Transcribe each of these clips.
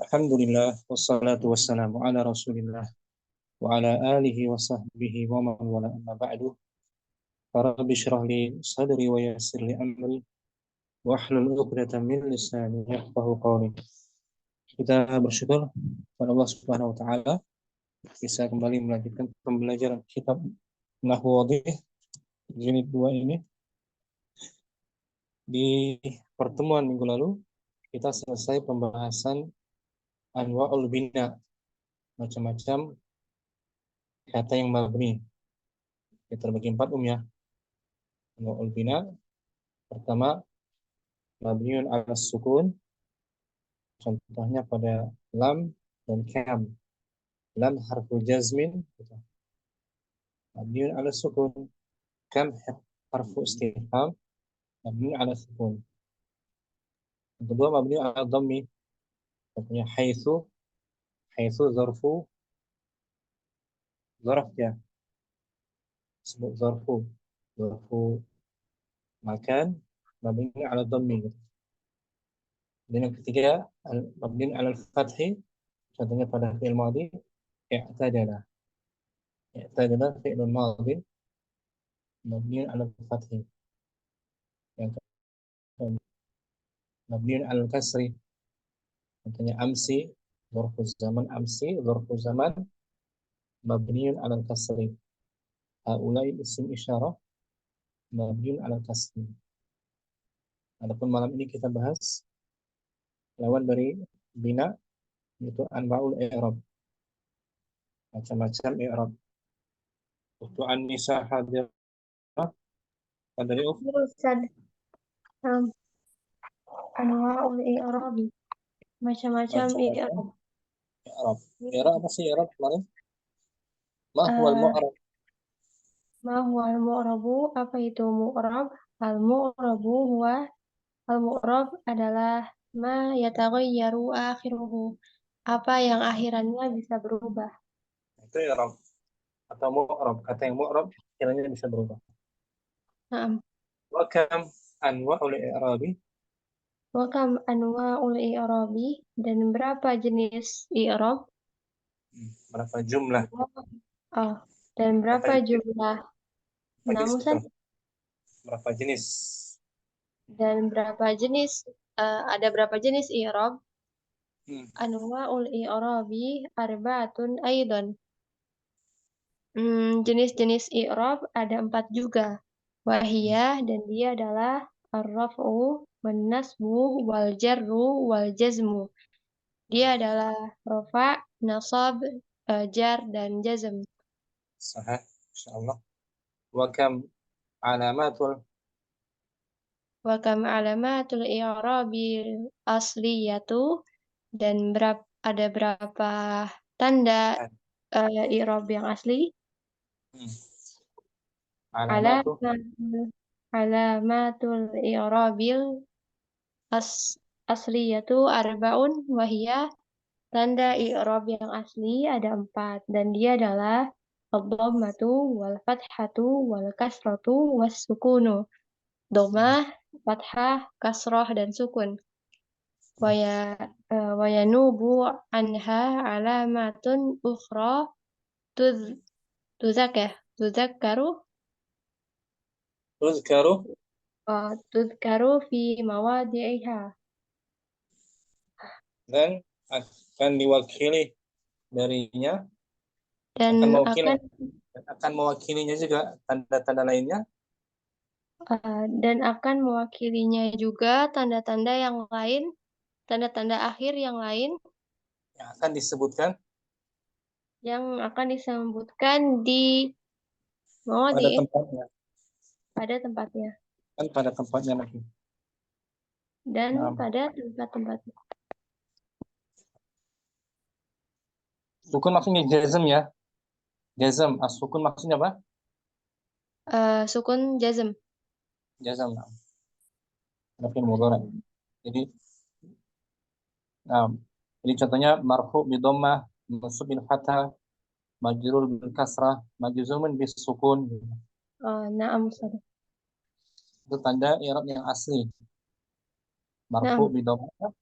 Alhamdulillah wassalatu wassalamu ala Rasulillah wa ala alihi wa sahbihi wa man wala amma ba'du. Rabbi shrah li sadri wa yassir li amri wahlul 'uqdatam min lisani yafqahu qawli. Kita bersyukur kepada Allah Subhanahu wa taala bisa kembali melanjutkan pembelajaran kitab Nahwu Wadih jilid 2 ini. Di pertemuan minggu lalu kita selesai pembahasan anwa'ul bina, macam-macam kata yang mabni. Kita terbagi 4 ya. Anwa'ul bina pertama mabniun ala sukun, contohnya pada lam dan kam. Lam harfu jazmin mabniun ala sukun, kam harfu istifham mabniun ala sukun. Yang kedua mabniun ala dhammi, contohnya haitsu zarfu zarf ya, sebut zarfu makan mabniun ala dhammi. Dan yang ketiga mabniun ala fathi, contohnya pada fi'il madhi i'tadala fi'lun madhi mabniun ala fathi. Yang keempat mabniun ala kasri, contohnya amsi zarfu zaman mabniun ala kasri. Haulai isim isyarah mabniun ala kasri. Adapun malam ini kita bahas lawan dari bina, yaitu anwa'ul i'rab, macam-macam i'rab. Untuk an-nisa hadir dari Ustaz, anwa'ul i'rabi, macam-macam i'rab. I'rab apa sih i'rab kemarin? Ma huwal mu'rab? Ma huwal mu'rabu, apa itu mu'rab? Al-mu'rabu huwa, al-mu'rab adalah ma yataghayyaru akhiruhu, apa yang akhirannya bisa berubah. Itu i'rab atau mu'rab, kata yang mu'rab kiranya bisa berubah. Naam. Wa kam anwa'ul i'rabi? Wa kam anwa'ul i'rabi, dan berapa jenis i'rab? Berapa jumlah? Oh, dan berapa jumlah? Namun berapa jenis? Dan berapa jenis? Ada berapa jenis i'rab? Anwa'ul i'rabi arba'atun aidan. Jenis-jenis i'rab ada 4 juga. Wahiyah, dan dia adalah ar-raf'u, wan-nasbu, wal-jarru, wal-jazmu. Dia adalah rafa', nasab, jar, dan jazm. Sahih, insyaallah. Wa kam alamatul i'rabi asliyatu, dan ada berapa tanda i'rab yang asli? Alamatul i'rabil asliyatu arba'un, wahiyah, tanda i'rab yang asli ada 4, dan dia adalah ad-dhammatu, wal fathatu, wal kasratu, was sukunu. Dhammah, fathah, kasrah, dan sukun. Wa yanubu anha alamatun ukhra tuzakkaru fi mawadi'iha, dan akan diwakili darinya, dan akan mewakilinya juga tanda-tanda lainnya, dan akan mewakilinya juga tanda-tanda yang lain, tanda-tanda akhir yang lain yang akan disebutkan di pada tempatnya lagi. Dan pada tempat-tempatnya. Sukun maksudnya jazm ya. Jazm, as-sukun maksudnya apa? Sukun jazm. Jazm. Tapi mudhari. Jadi contohnya marfu bi dhammah, mansub bil fathah, majrur bil kasrah, majzumun bis sukun. Na'am, Ustaz. Itu tanda i'rab yang asli. Marfu bi dhammah,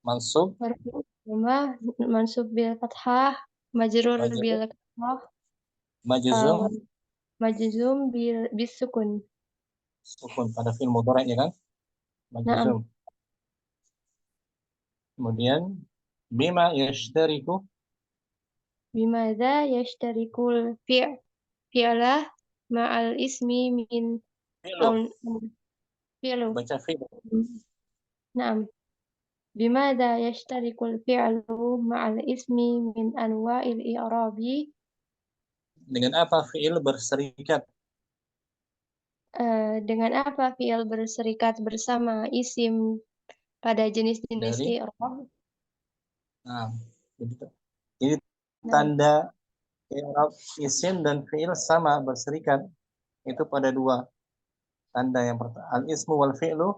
mansub, Marfu dhammah, mansub bil fathah, majrur bil majrur, kasrah, majzum, majzum bis sukun. sukun pada fi'il mudhari ya kan? Naam. Majzum. Kemudian bima yashtariku, Bimadza yashtarikul fi'la ma'al ismi min fi'lu, fi'lu. baca fi'lu. Naam. Bimadza yashtarikul fi'lu ma'al ismi min anwa'il i'rabi. Dengan apa fi'il berserikat? Dengan apa fi'il berserikat bersama isim pada jenis-jenis Dari, i'rab? nah, begitu. Jadi Nah, tanda i'rab isim dan fi'il sama berserikat itu pada dua tanda. Yang pertama al ismu wal fi'lu.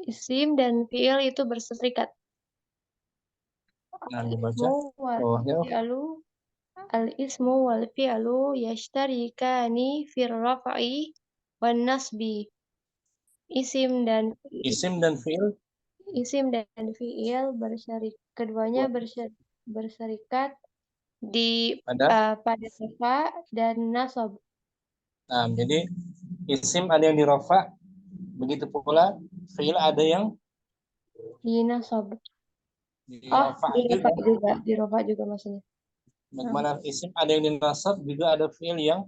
isim dan fi'il itu berserikat. Nah, dibaca Al-ismu wal bawahnya. fi'lu al-ismu wal fi'lu yashtarikani fir raf'i wan nasbi. Isim dan Isim dan fi'il fi'il keduanya berserikat di ada. pada rafa dan nasab. Nah, jadi isim ada yang dirofa, begitu pula fi'il ada yang Di nasab. Oh, dirofa juga. di rafa juga maksudnya. Nah, Bagaimana isim ada yang dinasab, juga ada fi'il yang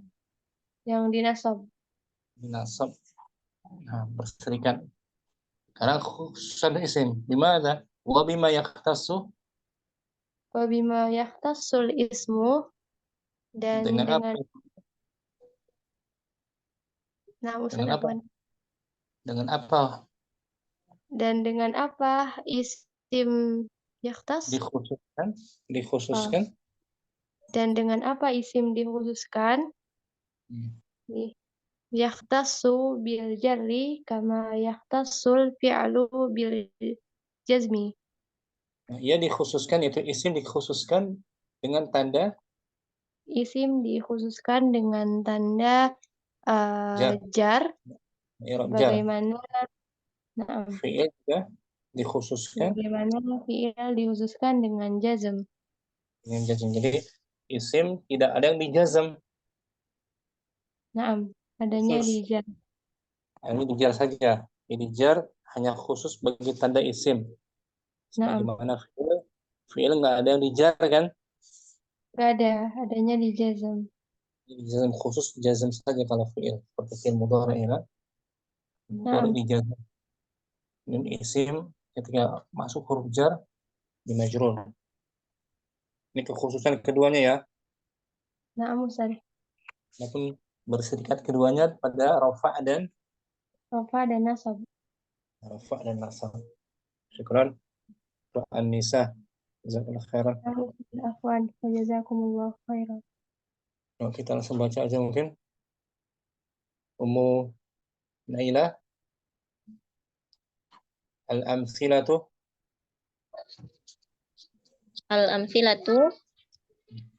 yang di nasab. dinasab. Nah, berserikat. Karena khususan isim. Dimana? Wa bima yaktasu, Wa bima yahtassul ismu dan dengan apa? nah Ustaz Dengan apa? Afwan. Dengan apa? Dan dengan apa isim yahtas? Dikhususkan, Oh, dikhususkan. dan dengan apa isim dikhususkan? Nih, yahtassu bil jarri kama yahtassul fi'lu bil jazmi. Nah, ia dikhususkan, itu isim dikhususkan dengan tanda Isim dikhususkan dengan tanda jar, jar i'rab jar. sebagaimana nah, Fi'il juga dikhususkan sebagaimana fi'il dikhususkan dengan jazm. dengan jazm. Jadi isim tidak ada yang dijazm, Naam, adanya di khusus. jar. Ini dijar saja. Ini jar hanya khusus bagi tanda isim. Naam, Sebagaimana fi'il, fi'il nggak ada yang dijar kan? gak ada, adanya di jazm. Jazm khusus jazm saja kalau fi'il. Seperti fi'il mudhari ya. Mudhari Naam, dijazm. Dan isim ketika masuk huruf jar di majrur. Ini kekhususan keduanya ya. naam Ustaz. Walaupun berserikat keduanya pada Rafa dan nasab. nasab. Syukran. An-Nisa. Jazakallah khairan. Afwan, wa jazakumullah khairan. Nah, kita langsung baca aja mungkin. Ummu Naila. Al-amthilatu. Al-amthilatu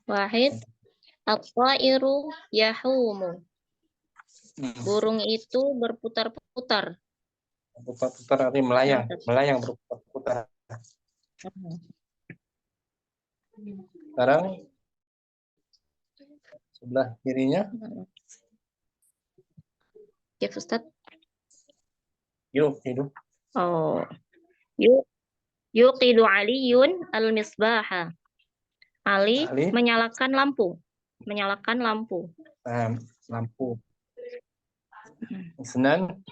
wahid at-tairu yahumu. Burung itu berputar-putar. Putar-putar artinya melayang. Melayang berputar-putar. Sekarang sebelah kirinya. Ya, Ustaz. Yuk, hidup. Oh. Yuqidu Aliyun al-misbaha. Ali Ali. menyalakan lampu. Menyalakan lampu. Lampu. Isnan.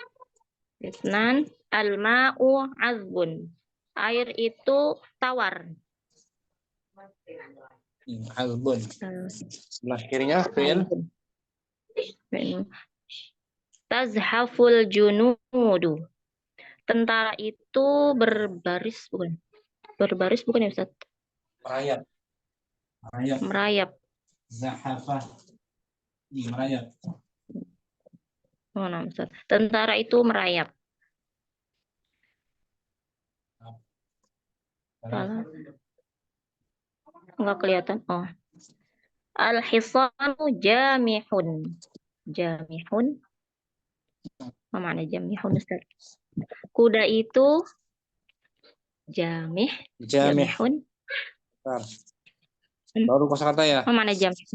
Isnan al-ma'u azbun. Air itu tawar. Azbun. Sebelah kirinya fi'il. Tazhaful junudu. Tentara itu berbaris bukan? Berbaris bukan ya Ustaz? Merayap. Merayap. Zahafah. Merayap. Oh, nah, Ustaz. Tentara itu merayap. Salah. Enggak kelihatan. Oh. Al-hisanu jamihun. Jamihun. Apa makna jamihun, Ustaz? Kuda itu Jamih. Jamih. Jamihun. Bentar. Baru kosakata ya. Oh, mana jamih?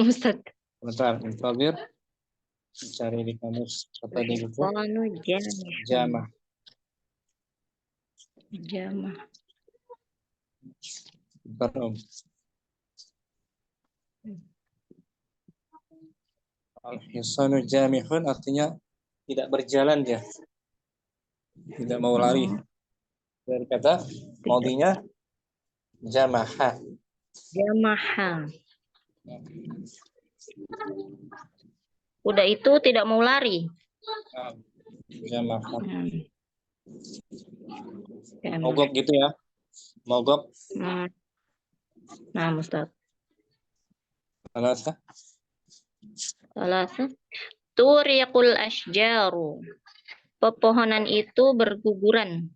Ustaz. Bentar, Fabir. Cari di kamus kata di buku. Ihsanu jamih. Jamah. Jamah. Bentar, Om. Al-hisanu jamihun artinya tidak berjalan dia. Tidak mau lari. Dari kata maudinya jamaha. Jamaha. Kuda itu tidak mau lari. Jamaha. Jamah. Mogok gitu ya. Mogok. Nah, Ustaz. Alasa. Salasa. Turiqul asjaru. Pepohonan itu berguguran.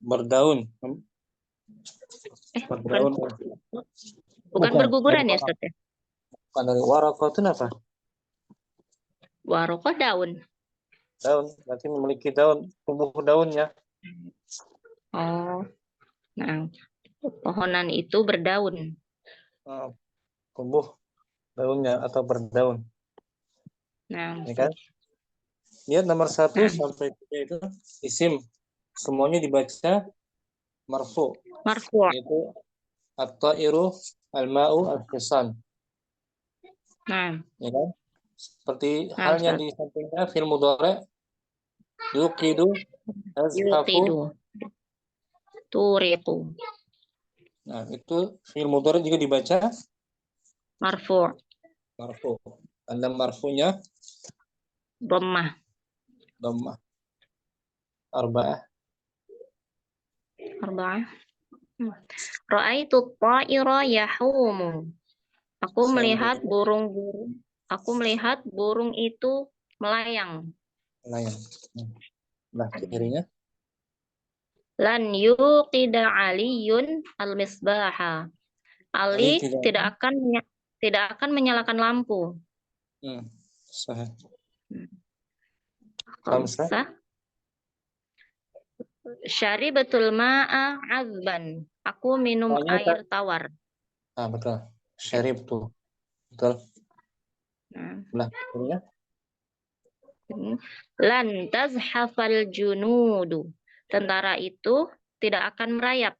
Berdaun. Berdaun. Bukan berguguran ya, Ustaz? Bukan dari waraqah itu apa? Waraqah daun. Daun, berarti memiliki daun, tumbuh daunnya. Oh. Nah, pepohonan itu berdaun. Tumbuh daunnya atau berdaun. Nah, ya kan? Lihat nomor 1 sampai 3 itu isim. Semuanya dibaca marfu. Marfu. Yaitu at-ta'iru, al-ma'u, al-hisan. Nah. Ya kan? Seperti halnya di sampingnya fi'il mudhari' yuqidu, azhafu. Turiqu. Nah, itu fi'il mudhari' juga dibaca marfu. Marfu. Anda marfunya Dhammah. Dhammah. Arba'ah. Ra'aitu ta'ira yahumu. Aku melihat burung itu melayang. Melayang. Nah, kirinya. Lan yuqida aliyun al-misbaha. Ali tidak akan menyalakan lampu. Sahih. Khamsah. Syaribatul ma'a azban. Aku minum air tawar. Betul. Syarib tuh. Betul. Nah, kirinya. Lan tazhafal junudu. Tentara itu tidak akan merayap.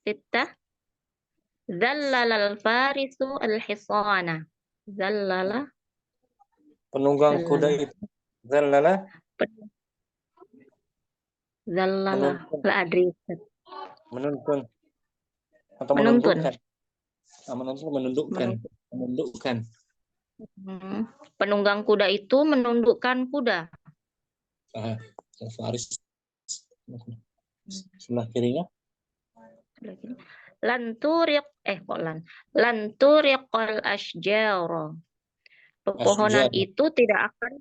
Sittah. Zallalal farisu al-hisana. Zallala. Penunggang kuda itu. Zallala. Zallala. La adri. Menuntun. Atau Menuntun. Menundukkan. Penunggang kuda itu menundukkan kuda. Faris. Sebelah kirinya. Lanturiqal asjara. Pepohonan itu tidak akan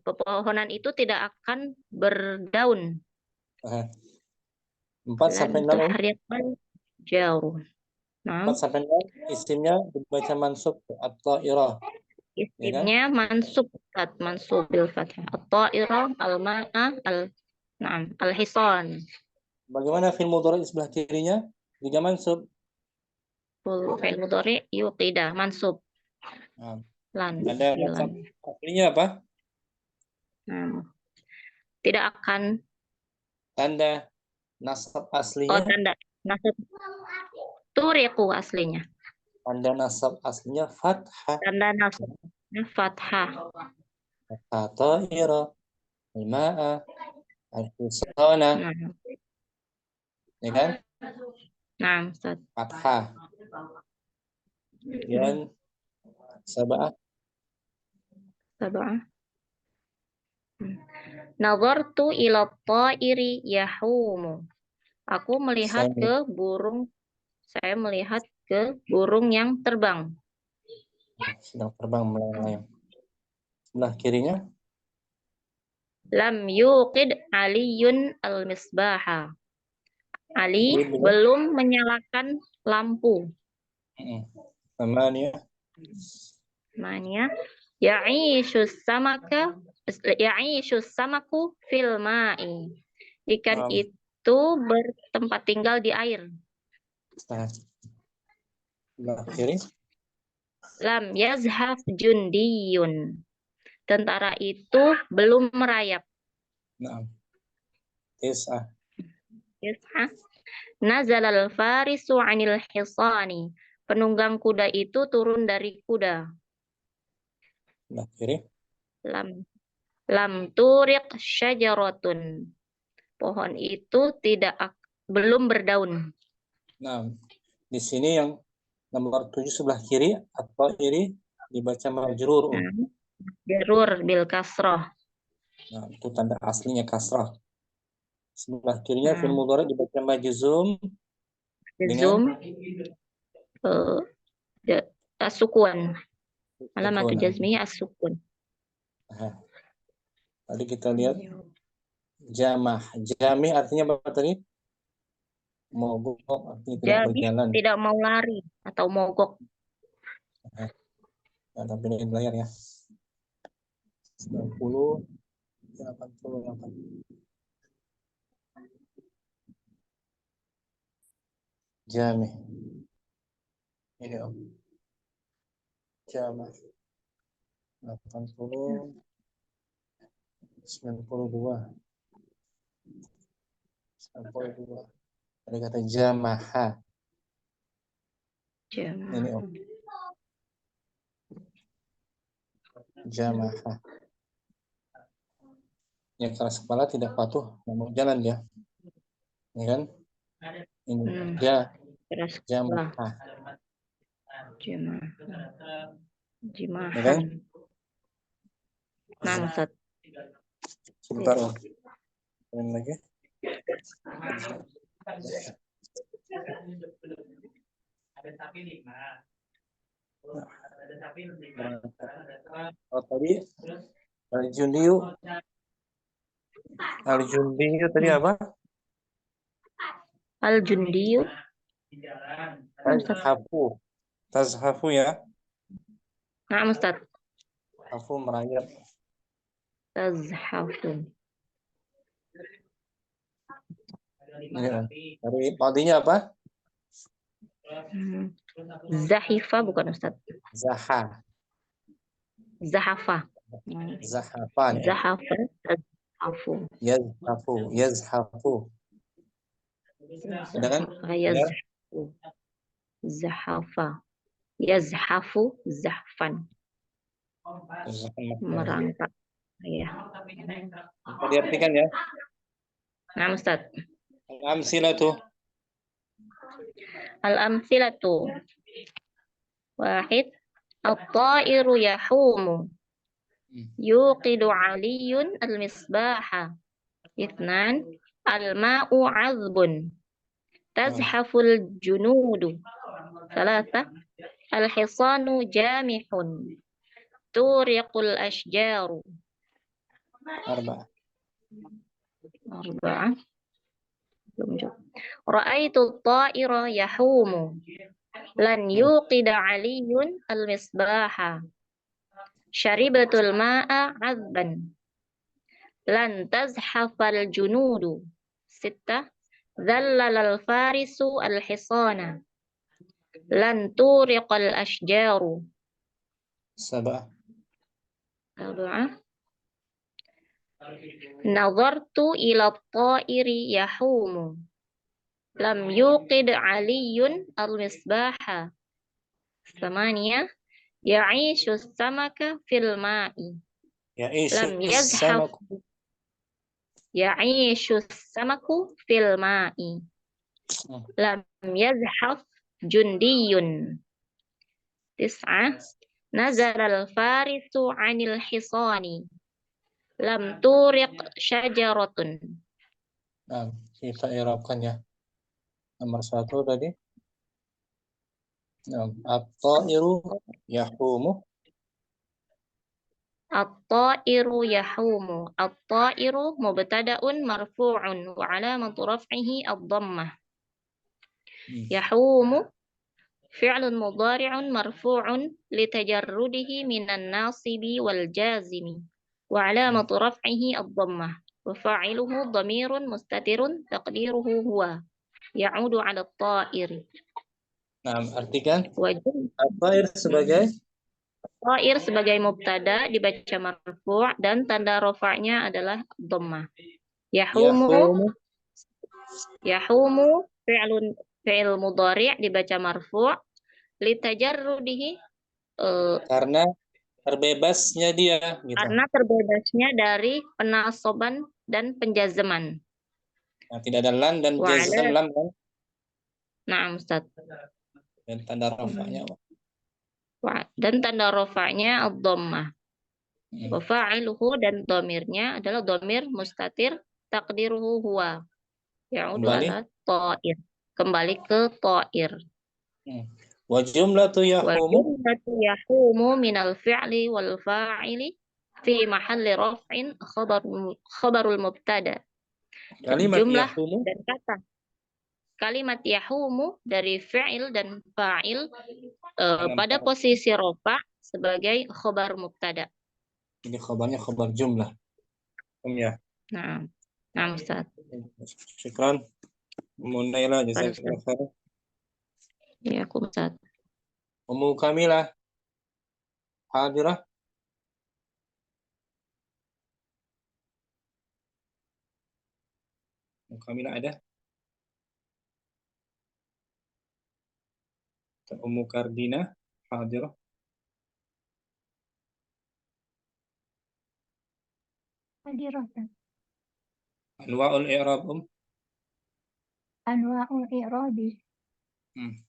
pepohonan itu tidak akan berdaun. 4 sampai 6. Jauh. 4 sampai 6 isimnya dibaca mansub atau irah. Isimnya mansub bil fathah. At-ta'ira, al-ma'a, al-hisan. Bagaimana fi'il mudhari sebelah kirinya? Juga mansub. Fi'il mudhari yuqida mansub. Lan. Ada nasab aslinya apa? Tidak akan. Tanda nasab aslinya. Tanda nasab. Turiqu aslinya. Tanda nasab aslinya fathah. Tanda nasab fathah. At-ta'ira, al-ma'a, al-hisana. Ya kan? Nah, Ustaz. Fathah. Kemudian sab'ah. Nazartu ila ta'iri yahumu. Aku melihat ke burung. Saya melihat ke burung yang terbang. Sedang terbang melayang-layang. Sebelah kirinya. Lam yuqid aliyun al-misbaha. Ali belum menyalakan lampu. Namanya. Ya'ishu samaku fil ma'i. Ikan itu bertempat tinggal di air. Nah, sebelah kiri. Lam yazhaf jundiyun. Tentara itu belum merayap. Nah, tis'ah. Yas'ah. Nazalal farisu 'anil hisani. Penunggang kuda itu turun dari kuda. Sebelah kiri. Lam turiq syajaratun. Pohon itu belum berdaun. Nah, di sini yang nomor 7 sebelah kiri atau kiri dibaca majrur. Jarur bil kasroh. Nah, itu tanda aslinya kasrah. Sebelah kirinya fi'il mudhari dibaca majzum Zoom as-sukun. Alamatu jazmihi as-sukun. Tadi kita lihat jamah. Jamih artinya apa tadi? Mogok, artinya tidak berjalan. Tidak mau lari atau mogok. Nah, tampilin di layar ya. 90, 88. Jamih. Ini Om. Jamah. 80, 92. 92. Ada kata jamaha. Ini Om. Jamaha. Yang keras kepala tidak patuh, mau jalan dia. Ya kan? Ini dia jamaha. Jimahan. Nah, Ustaz. Sebentar Om. Ini lagi. Oh, tadi Al-Jundiyu tadi apa? Al-Jundiyu. Tazhafu ya. Nah, Ustaz. Hafu merayap. Tazhafu. Dari madinya apa? Zahifa bukan Ustaz. Zaha. Zahafa. Zahafan. Zahafa. Tazhafu. Yazhafu. Ada kan? Yazhafu. Zahafa. Yazhafu zahfan. Merangkak. Ya. Bisa diartikan ya. Nah, Ustaz. Al-amsilatu. Al-amsilatu. Wahid. At-ta'iru yahumu. Yuqidu aliyun al-misbaha. Ithnan. Al-ma'u azbun. Tazhaful junudu. Salata. Al-hisanu jamihun. Turiqul ashjaru. Arba'ah. Ra'aitu ta'ira yahumu. Lan yuqida aliyun al-misbaha. Syaribatul ma'a azban. Lan tazhafal junudu. Sittah. Zallalal farisu al-hisana. Lan turiqal ashjaru. Sab'ah. Nazartu ila ta'iri yahumu. Lam yuqid aliyun al-misbaha. Thamaniya. Ya'ishu samaka fil ma'i. Lam yazhaf. Ya'ishu samaku fil ma'i. Lam yazhaf jundiyun. Tis'ah. Nazalal farisu 'anil hisani. Lam turiq syajaratun. Nah, kita i'rabkan ya. Nomor 1 tadi. At-ta'iru yahumu. At-ta'iru yahumu. At-ta'iru mubtada'un marfu'un wa 'alamatu raf'ihi ad-dhammah. Yahumu fi'lun mudhari'un marfu'un litajarrudihi minan nasibi wal jazimi wa alamatu raf'ihi ad-dhammah wa fa'iluhu dhamirun mustatirun taqdiruhu huwa ya'udu 'ala at-ta'iri. Nah, artikan Wajib at-ta'ir sebagai ta'ir sebagai mubtada dibaca marfu' dan tanda rafa'nya adalah dhammah. Yahumu yahumu, fi'il mudhari' dibaca marfu' litajarrudihi karena terbebasnya dia gitu. karena terbebasnya dari penasoban dan penjazaman. Nah, tidak ada lan dan Wa jazam ala lam kan? Na'am Ustaz. Dan tanda rafa'nya. Dan tanda rafa'nya ad-dhammah. Hmm. Wa fa'iluhu dan dhamirnya adalah dhamir mustatir taqdiruhu huwa. Ya'udu Kembali. ala ta'ir. Kembali ke ta'ir. Wa jumlatu Wa yahumu jumlatu yahumu minal fi'li wal fa'ili fi mahalli raf'in khabarul mubtada. kalimat Jumlah yahumu dan kata kalimat yahumu dari fi'il dan fa'il pada posisi rofa sebagai khobar mubtada. ini khabarnya khabar jumlah. Ya. Nah, Ustaz. Syukran. Munaila jazakallahu khair. Ya, aku Ustaz. Ummu Kamilah hadirah. Ummu Kamilah ada? Ummu Kardina hadirah. Hadirah. Anwa'ul i'rab Anwa'ul i'rabi.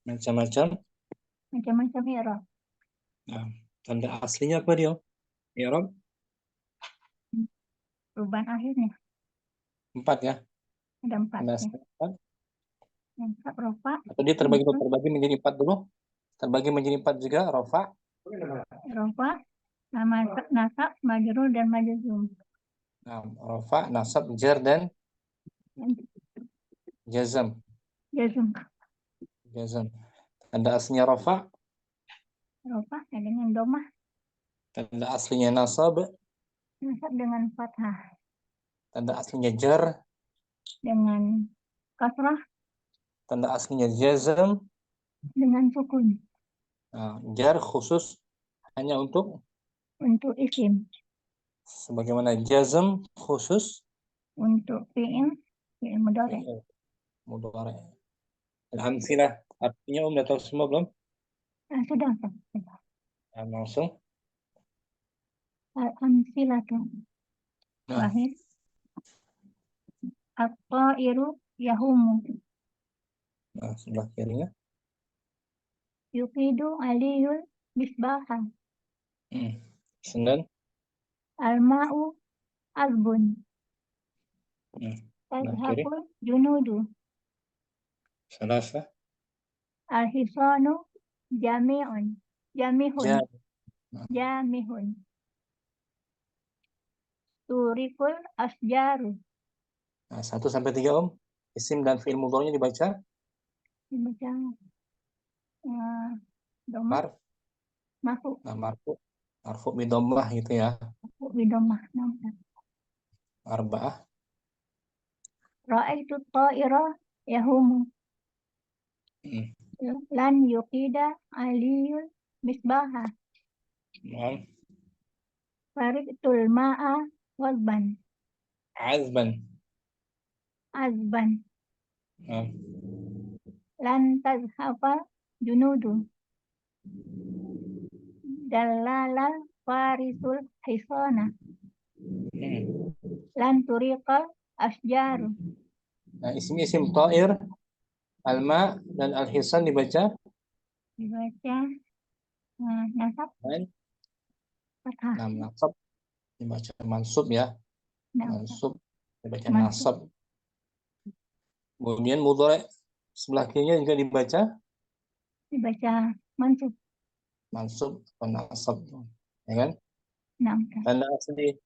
Macam-macam. Macam-macam i'rab. Nah, tanda aslinya apa dia? I'rab Perubahan akhirnya 4 ya. ada 4 Tanda ya. asli 4. Yang rofa, Atau dia terbagi menjadi 4 dulu. Terbagi menjadi 4 juga, rofa. rofa, nama nasab, majrur dan majzum. Nah, rofa, nasab, jar dan jazam. Jazam. Tanda aslinya rofa. Rofa dengan domah, Tanda aslinya nasab. nasab dengan fathah, Tanda aslinya jar. dengan kasrah, Tanda aslinya jazam. dengan sukun. Nah, jar khusus hanya untuk isim. sebagaimana jazam khusus Untuk fi'il mudhari'. mudhari'. Al-amsilah artinya udah tahu semua belum? Sudah. Nah, langsung. Al-amsilatu. Nah, Wahid. At-ta'iru yahumu. nah, sebelah kirinya. Yuqidu aliyul misbaha. Senin. Al-ma'u azbun. Sebelah kiri. Tazhabul junudu. Salasa. Al-hisanu jamihun. Jar. Jamihun. Turikul asjaru. Nah, 1 sampai 3 isim dan fi'il mudhari'nya dibaca Dibaca domah marfu. Nah, marfu bidommah gitu ya. Bidomah. Arba'ah. Ra'aitu ta'ira yahumu. Lan yuqida aliyul misbaha. Fariktul ma'a walban. Azban. Lan tazhafa junudu. Dalalal farisul hisana. Lan turiqal asjaru. Nah, isim-isim ta'ir, alma dan al-hisan dibaca Nasab fathah. Nah, nasab dibaca mansub ya. Mansub dibaca nasab. Kemudian mudhari' sebelah kirinya juga dibaca mansub. Mansub atau nasab, ya kan? Nasab. Tanda asli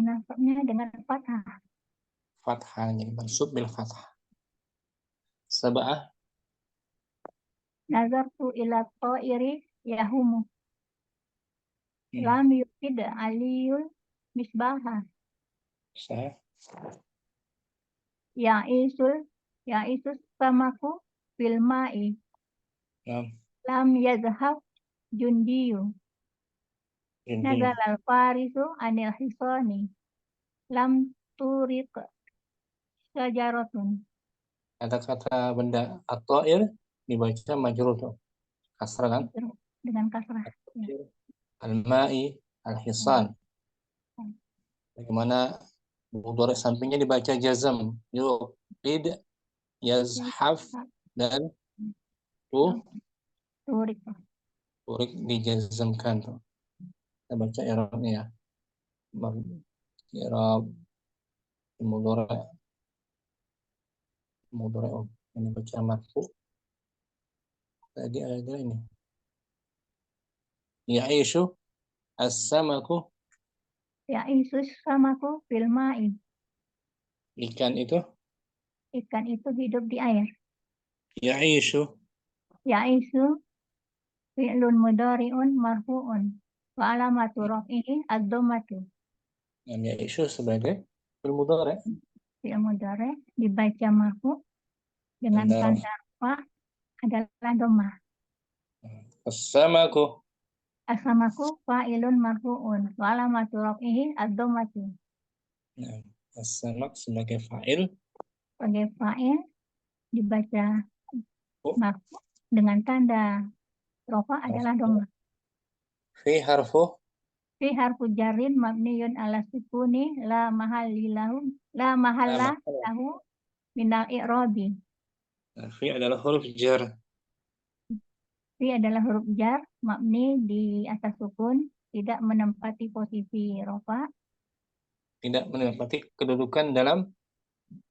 nasabnya dengan fathah. fathah, jadi mansub bil fathah. Sab'ah. Nazartu ila ta'iri yahumu. Lam yukid aliyul misbaha. Sah. Ya'isus samaku fil ma'i. Nam. Lam yazhab jundiyu. Nazal al-farisu anil hisani. Lam turiq syajaratun. Kata-kata benda at-ta'ir dibaca majrur tuh. Kasrah kan? Dengan kasrah. Al-ma'i, al-hisan. Bagaimana mudhari sampingnya dibaca jazam. Yuqid, yazhaf, dan Turik. turik dijazamkan tuh. Kita baca i'rabnya ya. I'rab mudhari ini baca marfu. Tadi ada ini. Ya'ishu as-samaku. Ya'isus samaku fil ma'i. Ikan itu. Ikan itu hidup di air. Ya'ishu. Ya'isu fi'lun mudhari'un marfu'un. Wa alamatu raf'ihi ad-dhammatu. Yang ya'ishu sebagai fi'il mudhari. Fi'il mudhari dibaca marfu dengan tanda rafa adalah dhammah. As-samaku. As-samaku fa'ilun marfu'un. Wa alamatu raf'ihi ad-dhammatu. Nah, as-samak sebagai fa'il. Sebagai fa'il dibaca marfu dengan tanda rafa adalah dhammah. Fi harfu. Fi harfu jarrin mabniyun ala sukuni la mahalla lahu minal i'rabi. Fi adalah huruf jar. Fi adalah huruf jar mabni di atas sukun, tidak menempati posisi rafa, Tidak menempati kedudukan dalam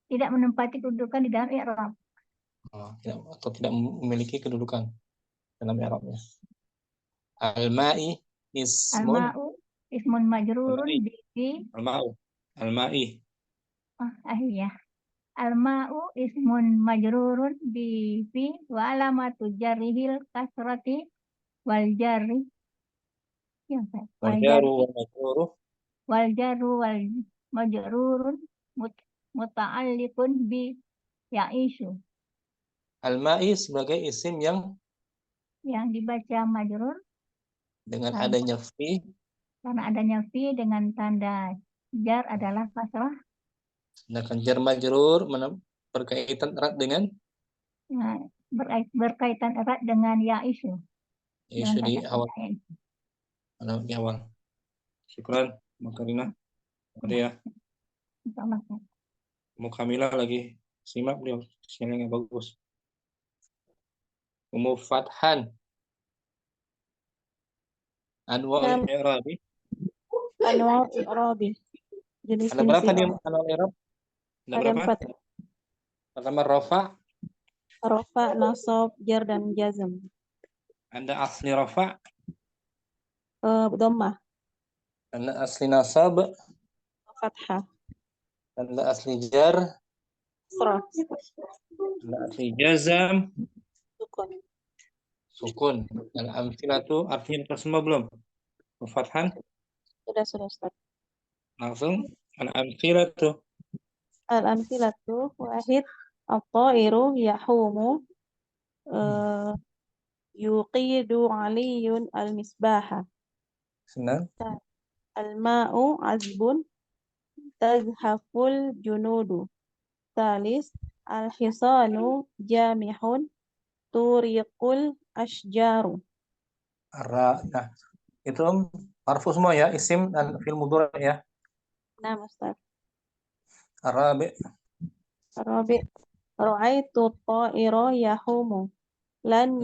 kedudukan di dalam i'rab. atau tidak memiliki kedudukan dalam i'rabnya. Al-ma'i ismun. Al-ma'u ismun majrurun bi Al-ma'u. Al-ma'i. ya. Al-ma'u ismun majrurun bi fi wa alamatu jarrihil kasrati wal jarri. Ya, Wal jaru wal majruru. wal jarru wal majrurun muta'alliqun bi ya'ishu. Al-ma'i sebagai isim yang dibaca majrur dengan adanya fi, karena adanya fi dengan tanda jar adalah kasrah. sedangkan jar majrur berkaitan erat dengan Berkaitan erat dengan ya'ishu. isu di awal. Di awal. Syukran, Makarina. Ya. Mau Kamila lagi simak beliau sinyalnya bagus. Umu Fathan. Anwa'ul i'rabi. Anwa'ul i'rabi. Ada berapa dia anwa'ul i'rab? Ada berapa? 4. Pertama rafa, nasab, jar dan jazm. Anda asli rafa, dhammah. Anda asli nasab, fathah. Anda asli jar, Kasrah. Anda asli jazam, sukun. Al-amthilatu artinya semua belum? Fathan? Sudah Ustaz. Langsung al-amthilatu. Al-amthilatu wahid at-ta'iru yahumu yuqidu aliyun al-misbaha. Senang. Al-ma'u azbun tazhaful junudu. Talis al-hisanu jamihun turiqul ashjaru. Nah, itu marfu semua ya, isim dan fi'il mudhari ya. Nah, Ustaz. Arabi. Ra'aitu ta'ira yahumu lan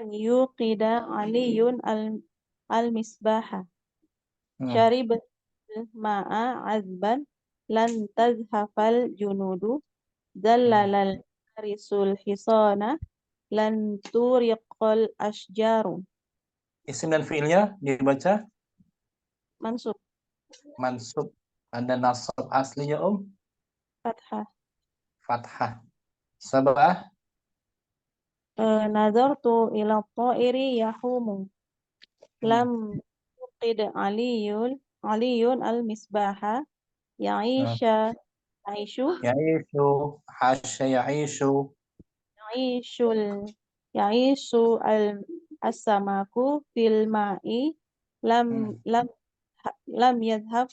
yuqida aliyun al-misbaha. Syarib ma'a azban lan tazhafal junudu zallalal risul hisana lan turiqal ashjaru. Isim dan fi'ilnya dibaca Mansub. Ada nasab aslinya Fathah. Fathah. Sab'ah. Nazartu ila ta'iri yahumu. Lam yuqid aliyun al-misbaha. Ya'isha Ya'ishu Ya'ishu. Hasya ya'ishu. Ya'ishu as-samaku fil ma'i. Lam Hmm. lam lam yadhhab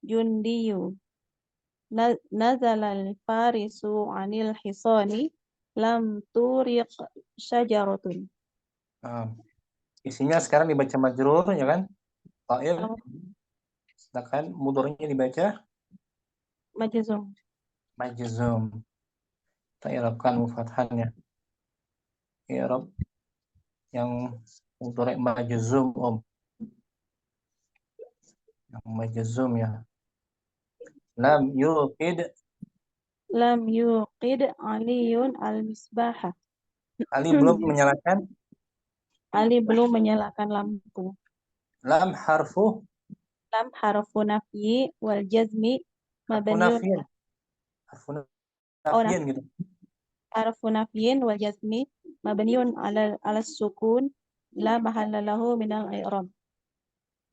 jundiyu. Nazala al-farisu 'anil hisani. Lam turiq syajaratun. Isinya sekarang dibaca majrur, ya kan? Ta'ir. Oh, Sedangkan mudhari'nya dibaca majzum. majzum. Kita i'rabkan mufathannya. I'rab yang mudhari' majzum, Yang majzum ya. Lam yuqid. Lam yuqid aliyun al-misbaha. Ali belum menyalakan. Ali belum menyalakan lampu. Lam harfu. Lam harfu nafyi wal jazmi Harfu mabniun nafyin. Harfu oh, nafyin gitu. harfu nafyin wal jazmi mabniun ala sukun la mahalla lahu minal i'rab.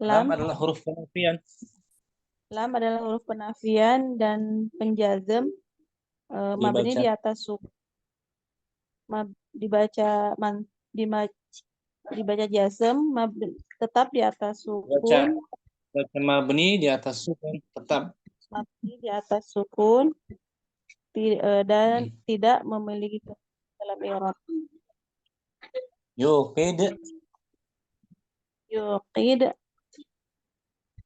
Lam adalah huruf penafian. Lam adalah huruf penafian dan penjazm mabni Dibaca di atas sukun. Dibaca jazm tetap di atas sukun. baca mabni di atas sukun tetap. Mabni di atas sukun dan tidak memiliki dalam i'rab. Yuqid. Yuqid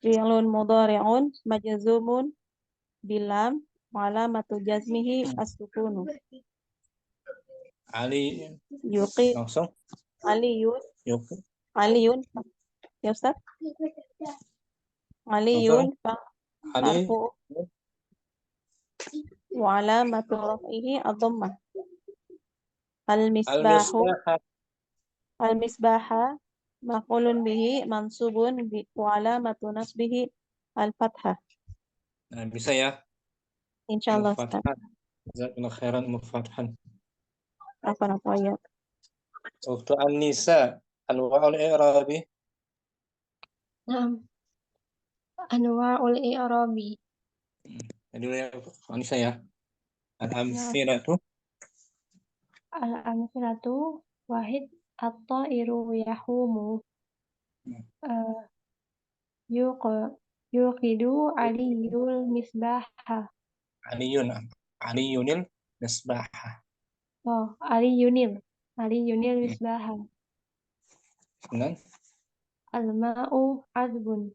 fi'lun mudhari'un majzumun bilam alamatu jazmihi as-sukunu. Ali Yuqid langsung. Aliyun Yuqid. Aliyun ya Ustaz? Aliyun Ali. harfu wa alamatu raf'ihi ad-dhammah. Al-misbahu Al-misbaha maf'ulun bihi mansubun wa alamatu nasbihi al-fathah. Nah, bisa ya. Insyaallah Ustaz. Mufathan. Jazakallahu khairan mufathan. Apa ya? Waktu an-nisa al-wa'ul i'rabi. Naam. Anwa'ul i'rabi. Jadi ya Anissa ya. Al-amthilatu. Al-amthilatu wahid at-ta'iru yahumu. Yuqidu aliyul misbaha. Aliyunil misbaha. Oh, Aliyunil misbaha. Kemudian Al-ma'u azbun.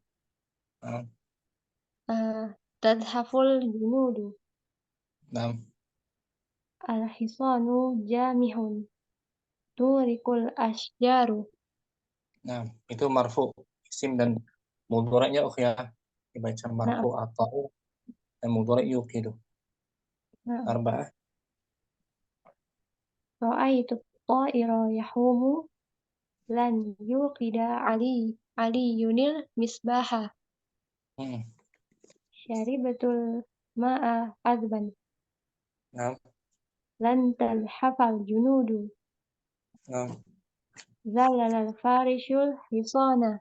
Tadhaful junudu. Al-hisanu jamihun. Turikul asjaru. Nah, itu marfu isim dan mudhari'nya ya dibaca marfu atau dan mudhari' yuqidu. Arba'ah. Ra'aitu ta'ira yahumu lan yuqida aliyunil misbaha. Syaribatul ma'a azban. Lan talhafal junudu. Zalalal farishul hisana.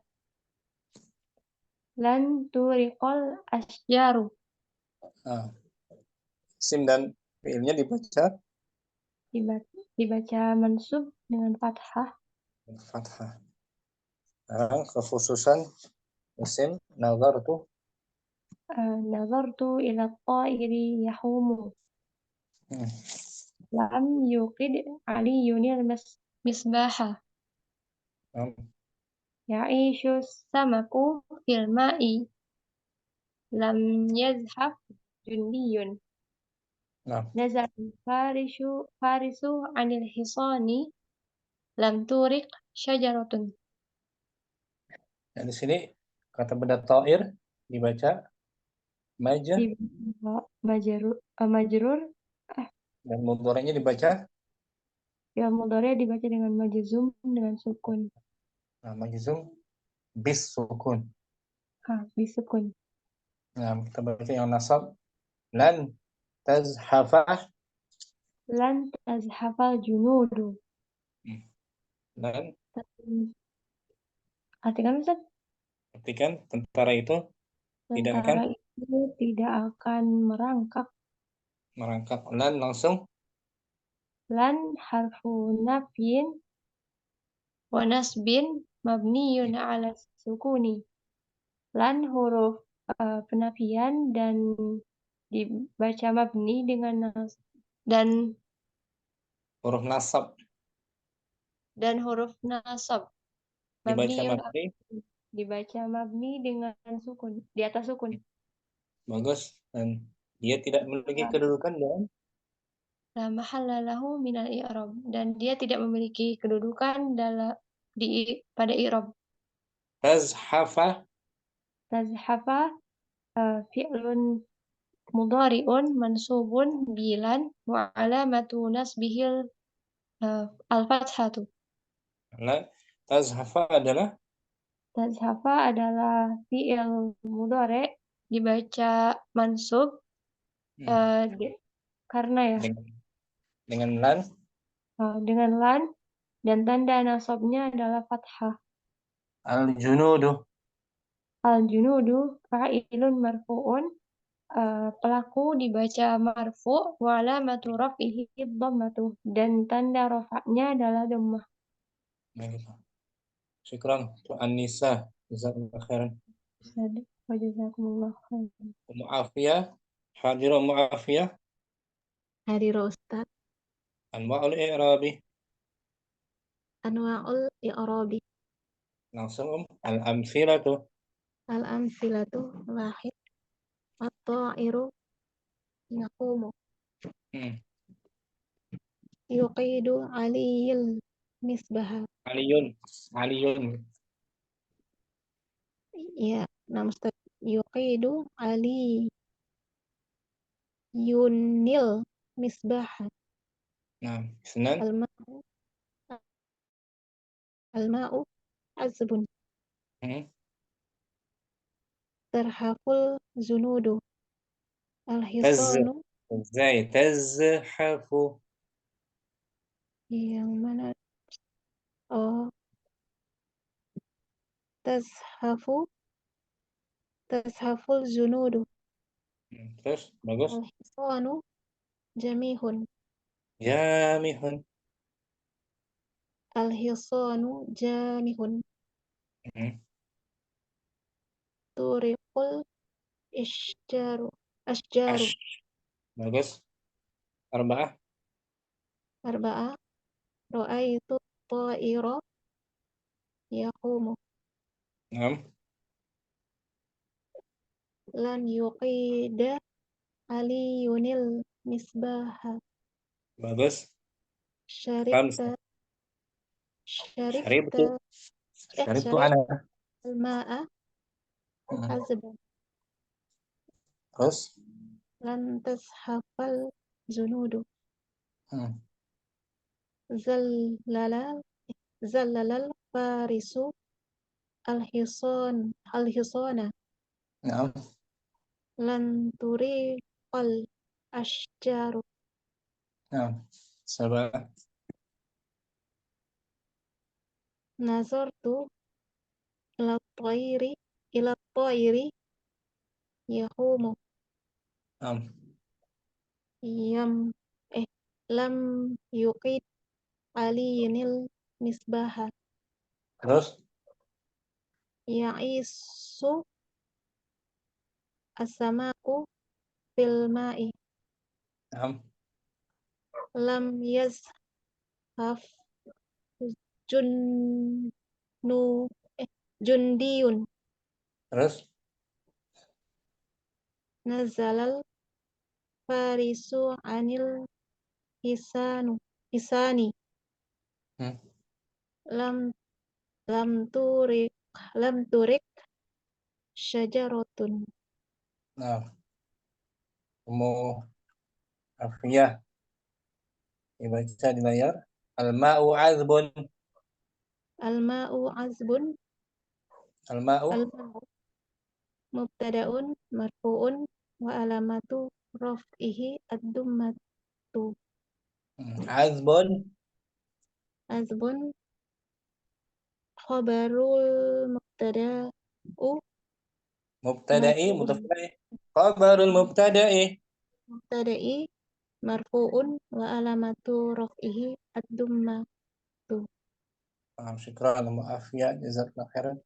Lan turiqal asjaru. Isim dan fi'ilnya dibaca mansub dengan fathah. Sekarang kekhususan isim nazartu ila ta'iri yahumu. Lam yuqid aliyunil misbaha. Ya'ishu samaku fil ma'i. Lam yazhab jundiyun. Nazar farisu anil hisani. Lam turiq syajaratun. Nah, di sini kata benda ta'ir dibaca majrur dan mudhari'nya dibaca mudhari' dibaca dengan majzum dengan sukun. Majzum bis sukun. Bis sukun. Nah, kita baca yang nasab lan tazhafah lan tazhafal junudu. Dan Artikan Ustaz, artikan tentara itu tidak akan tentara itu tidak akan merangkak. merangkak. Lan langsung Lan harfu nafyin wa nasbin mabniyun ala sukuni. Lan huruf penafian dan dibaca mabni dengan dan huruf nasab huruf nasab dibaca mabniyun mabni. dibaca mabni dengan sukun di atas sukun. Bagus. Dan dia tidak memiliki kedudukan dalam La mahalla lahu minal i'rab dan dia tidak memiliki kedudukan pada i'rab. tazhafa. Tazhafa fi'lun mudhari'un mansubun bilan wa alamatu nasbihil al-fathatu. Nah, tazhafa adalah Tazhafa adalah fi'il mudhari' dibaca mansub karena ya dengan lan. dengan lan dan tanda nasabnya adalah fathah. Al-junudu. Al-junudu fa'ilun marfu'un pelaku dibaca marfu wa alamatu raf'ihi dhammatu dan tanda rafa'nya adalah dhammah. Begitu. Syukran untuk An-Nisa. Jazakumullah khairan. Wa jazakumullah khairan. Mu'afiyah. Hadirah Mu'afiyah. Hadir Ustaz. Anwa'ul i'rabi. Anwa'ul i'rabi. Langsung al-amthilatu. Al-amthilatu wahid. At-ta'iru yaqumu. Yuqidu aliyil misbaha. Aliyun. Aliyun. Ya, nama Ustaz. Yuqidu ali yunil misbaha. Nah, Isnan. Al-ma'u azbun. Tarhaful zunudu. Al-hisanu. Tazhafu. Yang mana? Oh, tazhaful zunudu. Terus, bagus. Al-hisanu jamihun. Jamihun. Al-hisanu jamihun. Turiqul ashjaru. Bagus. Arba'ah. Ra'aitu ta'ira yaqumu. Lam yuqida aliyunil misbaha. Bagus. Syaribtu ana. al-ma'a azban. Terus? Lan tashafal zunudu. Zallalal farisu al-hisana. Lan turiqal ashjaru. Sabar. Nazartu ila tayri yahumu. Lam yuqid aliyinil misbaha. Terus? Ya'isu as-samaku fil ma'i. Lam yazhaf jundiyun. Terus? Nazalal farisu anil hisani. Lam turik syajaratun. Nah, Afiyah dibaca di layar. Al-ma'u azbun. Al-ma'u azbun. Al-ma'u Mubtada'un marfu'un wa alamatu raf'ihi ad-dummatu. Azbun. Azbun khabarul mubtada'u Mubtada'i, marfu'un. mutafa'il. Khabarul mubtada'i. Mubtada'i marfu'un wa alamatu raf'ihi ad-dhammatu. Syukran, maaf ya, jazakallahu khairan.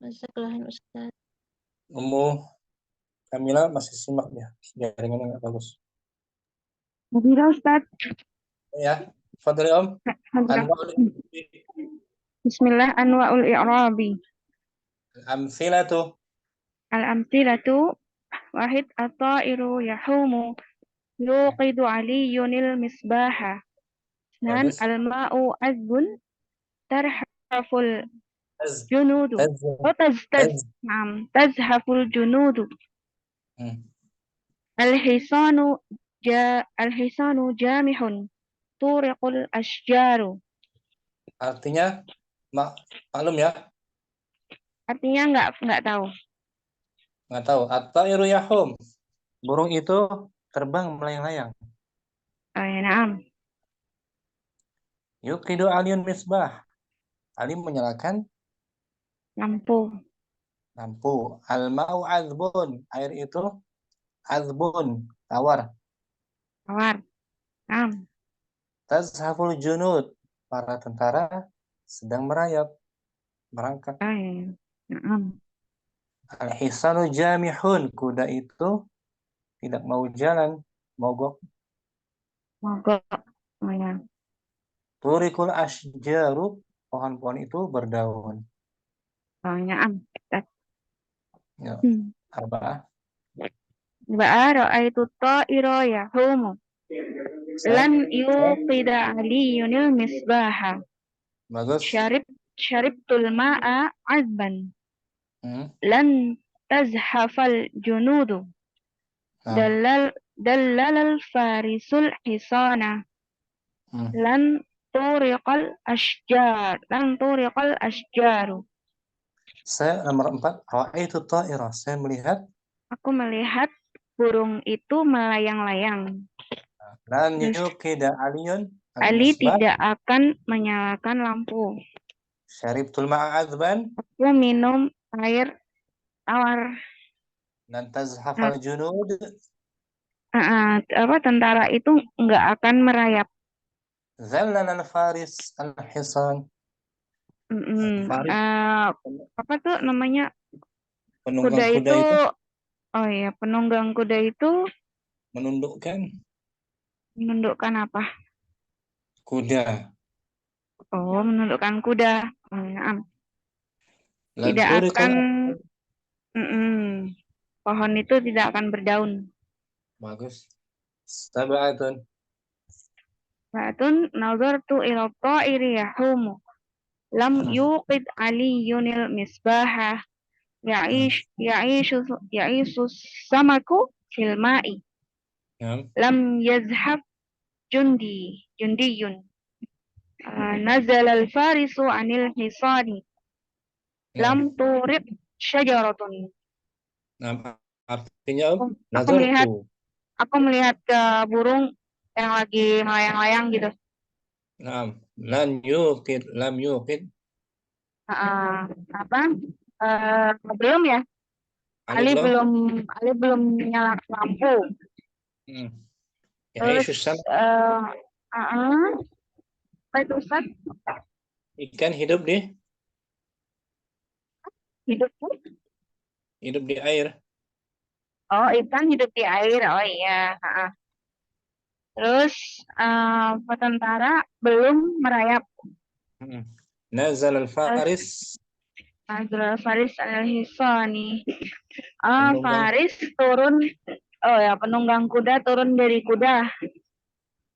Masyaallah Ustaz. Ummu Kamila masih simak ya, jaringannya nggak bagus. Alhamdulillah Ustaz. Ya, fadhil Om. Alhamdulillah. Anwa'ul Bismillah anwa'ul i'rabi. amsilatu. Al-amthilatu wahid at-ta'iru yahumu yuqidu aliyunil misbaha. Dan Bagus. al-ma'u azbun tarhaful Taz, junudu. taz, Oh taz. naam, tazhaful junudu. Al-hisanu al-hisanu jamihun turiqul asjaru. Artinya, maklum ya, Artinya nggak tahu. nggak tahu. At-tairu yahum. Burung itu terbang melayang-layang. Oh ya, naam. Yuqidu aliyun misbah. Ali menyalakan Lampu. lampu. Al-ma'u azbun. Air itu azbun. Tawar. Tawar. Naam. Tazhaful junud. Para tentara sedang merayap. Merangkak. Oh ya. Naam. Al-hisanu jamihun. Kuda itu tidak mau jalan. Mogok. Mogok. Oh ya. Turikul asjaru. Pohon-pohon itu berdaun. Oh ya, naam. Ya. Arba'ah. Ba'a ra'aitu ta'ira yahumu. Lan yuqida aliyunil misbaha. Bagus. Syaribtul ma'a azban. Lan tazhafal junudu. Dallalal farisul hisana. Lan turiqal asjaru. Saya nomor 4. Ra'aitu ta'ira. Saya melihat. Aku melihat burung itu melayang-layang. Lan yuqida aliyun. Ali tidak akan menyalakan lampu. Syaribtul ma'a azban. Aku minum air tawar. Lan tazhafal junud. Tentara itu nggak akan merayap. Zallalal faris al-hisan. Apa tuh namanya? Penunggang kuda itu. Oh ya, penunggang kuda itu menundukkan apa? Kuda. Oh, menundukkan kuda. Oh, ya. Tidak akan pohon itu tidak akan berdaun. Bagus. Sab'atun. Ba'atun nazartu ila ta'iri yahumu. Lam yuqid aliyunil misbaha. Ya'ishu samaku fil ma'i. Lam yazhab jundiyun. Nazal al-farisu anil hisani. Lam turib syajaratun. Artinya nazartu. Aku melihat burung yang lagi melayang-layang gitu. Lam yuqid. Belum ya? Ali belum nyala lampu. Terus apa itu Ustaz? Ikan hidup di air. Oh, ikan hidup di air. Oh iya. Terus tentara belum merayap. Nazal al-faris. Nazal al-faris al-hisani. Faris turun. Oh ya, penunggang kuda turun dari kuda.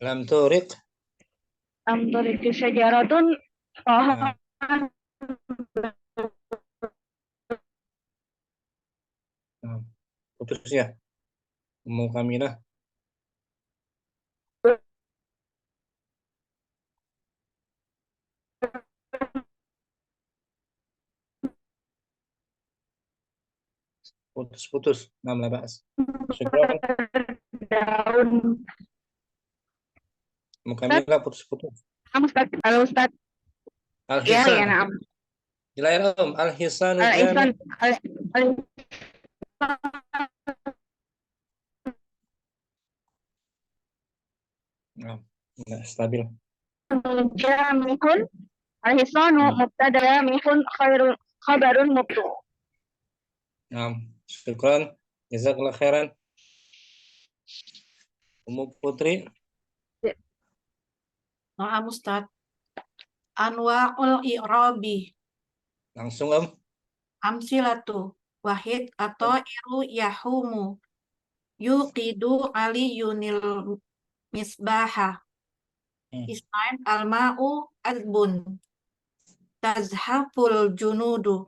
Lam turiq. Lam turiq syajaratun. Putus ya. Ummu Kamilah. Putus. Nam labas. Syukran. Daun. Mukamila putus-putus. Ustaz, halo Ustaz. Ya, Al-Hisan. naam. Jelain Al-Hisanu Al-Ihsan, jami'. Nah, nggak stabil. jamihun. Al-Hisanu mubtada jamihun khabarun mubtu. Nah, syukran. Jazakallah khairan. Ummu Putri. Na'am Ustaz. Anwa'ul i'rabi. Langsung Amsilatu. Wahid atau iru yahumu. Yuqidu aliyunil misbaha. Ismail al-ma'u adbun. Tazhaful junudu.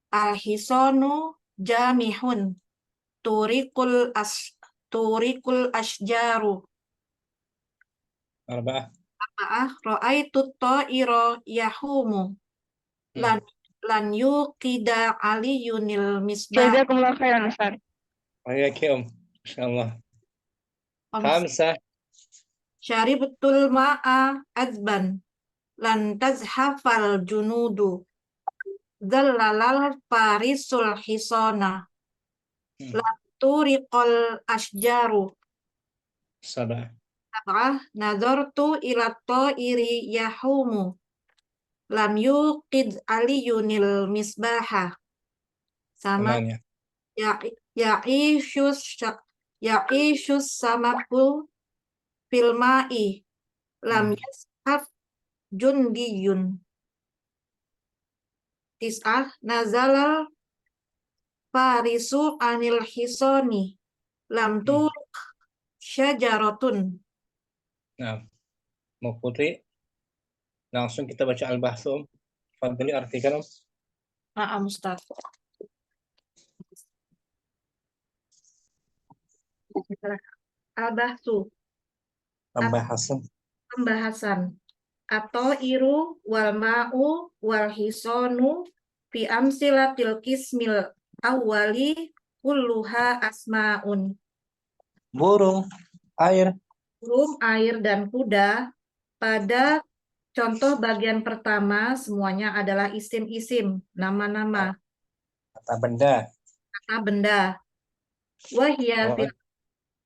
Al-hisanu jamihun. Turikul asjaru. Arba'ah. Ra'aitu ta'ira yahumu. Lan yuqida aliyunil misbah. Jazakumullah khairan Ustaz. Hayaki Insyaallah. Khamsah. Syaribtul ma'a azban. Lan tazhafal junudu. Zallalal farisul hisona. Lan turiqal asjaru. Sabah. Nazartu ila ta'iri yahumu. Lam yuqid aliyunil misbaha. Sama ya'ishus samaku fil ma'i. Lam yashaf jundiyun. Tis'ah nazalal farisu anil hisoni. Lam tuq syajaratun. Nah, mau Putri, langsung kita baca Al-Bahthum. Fadli artikan Na'am Ustaz. Al-Bahtu. Pembahasan. Atau iru wal ma'u wal hisonu fi amsilatil kismil awwali kulluha asma'un. Burung, air. Burung, air, dan kuda pada contoh bagian pertama semuanya adalah isim-isim, nama-nama. Kata benda. Kata benda.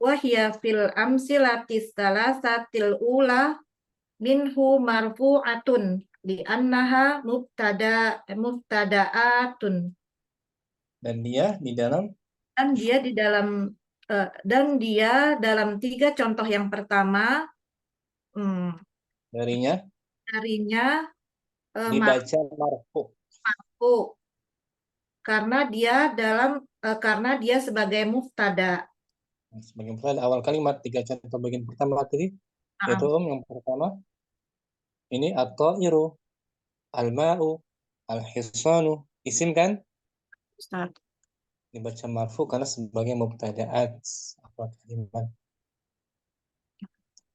Wahya fil amsilatis salasatil ula minhu marfu'atun li annaha mubtada'atun. Dan dia dalam tiga contoh yang pertama darinya dibaca marfu karena dia sebagai mubtada. Sebagai mubtada awal kalimat, tiga contoh bagian pertama tadi yaitu yang pertama ini at-ta'iru, al-ma'u, al-hisanu, isim kan? Ustaz. Dibaca marfu karena sebagai mubtada'at awal kalimat.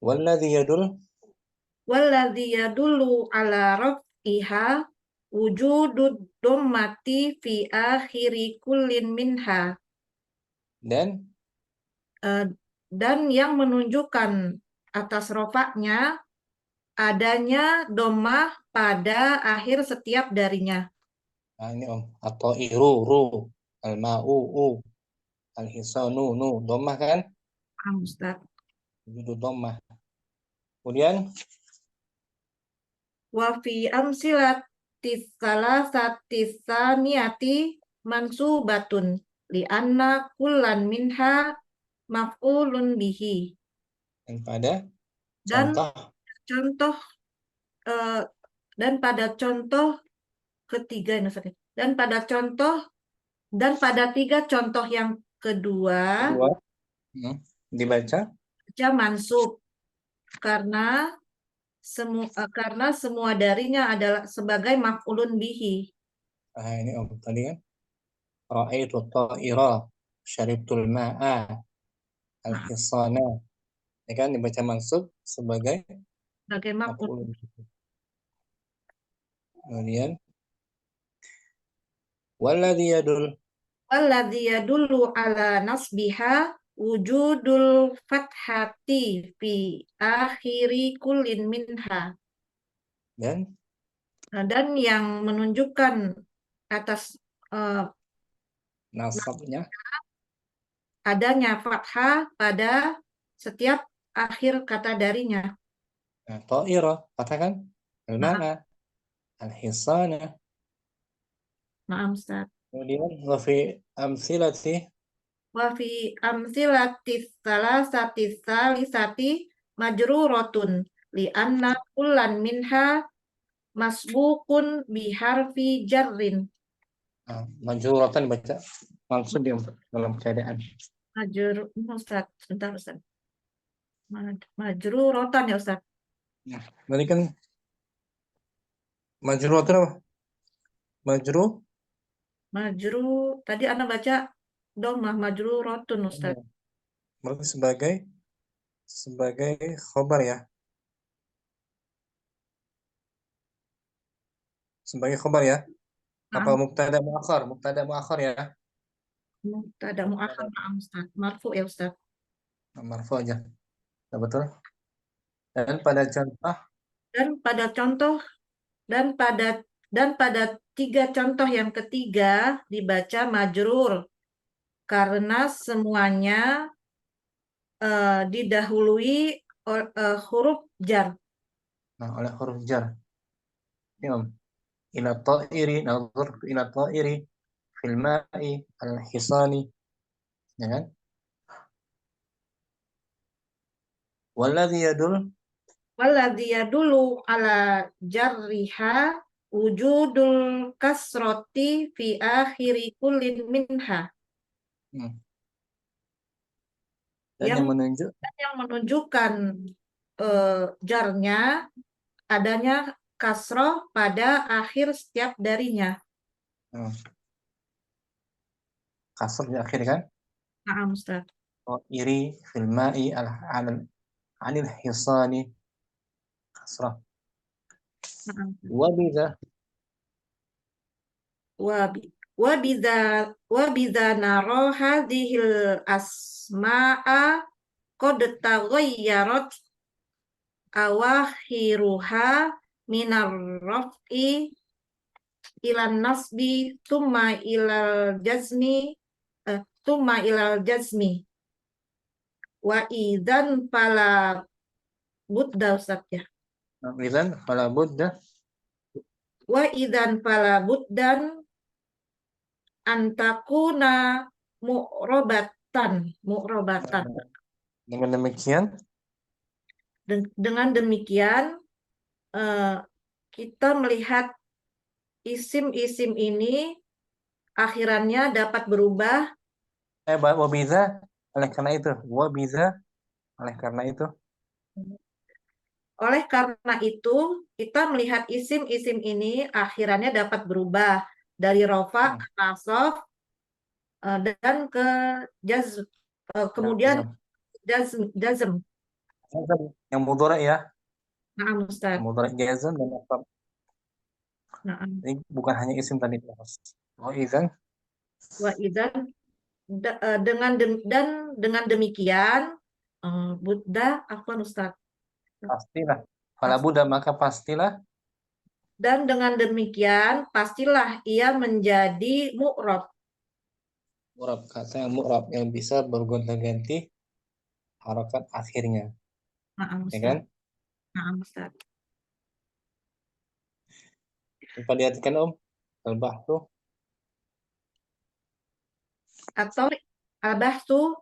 Walladhi yadullu ala raf'iha wujudud dhammati fi akhiri kullin minha. Dan yang menunjukkan atas rofaknya adanya dhammah pada akhir setiap darinya. Nah ini at-ta'iru, ru, al-ma'u, al-hisanu, nu, dhammah kan? Ustaz. Wujud dhammah. Kemudian wa fi amsilatis salasatis saniyati mansubatun li anna kullan minha maf'ulun bihi. Dan pada contoh ketiga dan pada tiga contoh yang kedua dibaca mansub karena semua darinya adalah sebagai maf'ulun bihi. Ini tadi kan ra'aitu ta'ira syaribtul ma'a al-hisana. Ini kan dibaca mansub sebagai maf'ulun bihi. Kemudian walladhi yadullu ala nasbiha wujudul fathati fi akhiri kullin minha. Dan Dan yang menunjukkan atas nasabnya adanya fathah pada setiap akhir kata darinya. ta'ira, katakan al-ma'a, al-hisana. Naam, Ustaz. Kemudian wa fi amsilati Wa fi amsilatis salasati salisati majruratun li anna kullan minha masbuqun biharfi jarrin. majruratan baca mansub yang dalam keadaan Ustaz, sebentar Ustaz. Majruratan ya Ustaz. berarti kan majruratan apa? Tadi Anda baca dhammah majruratun Ustaz. Berarti sebagai khobar ya. Sebagai khobar ya. Apa mubtada muakhar ya. Mubtada muakhar, na'am Ustaz. Marfu ya Ustaz. Marfu aja. Ya, betul. Dan pada tiga contoh yang ketiga dibaca majrur karena semuanya didahului huruf jar. Nah, oleh huruf jar. Ila ta'iri, nazar ila ta'iri fil ma'i al-hisani. Ya kan? Walladhi yadullu ala jarriha wujudul kasroti fi akhiri kullin minha. Dan yang menunjukkan jarnya adanya kasroh pada akhir setiap darinya. Kasroh di akhir kan? Na'am Ustaz. Iri fil ma'i anil hisani kasrah. Wabidha naro hadhil asma'a qad taghayyarat awakhiruha minar raf'i ilan nasbi thumma ilal jazmi wa idzan fala budda Ustaz ya. Wa idzan fala buddan antakuna mu'robatan. Dengan demikian kita melihat isim-isim ini akhirannya dapat berubah. Oleh karena itu kita melihat isim-isim ini akhirannya dapat berubah dari rofa ke nasab dan ke jazm, kemudian jazm yang mudhari ya. Na'am Ustaz. Mudhari jazm dan nasab. Ini bukan hanya isim tadi. Wa idzan dengan demikian Buddha afwan Ustaz. Pastilah. Fala Buddha maka pastilah. Dan dengan demikian pastilah ia menjadi mu'rab. Mu'rab, kata yang mu'rab yang bisa bergonta-ganti harakat akhirnya. Na'am Ustaz. Ya kan? Na'am Ustaz. Coba lihatkan al-bahtu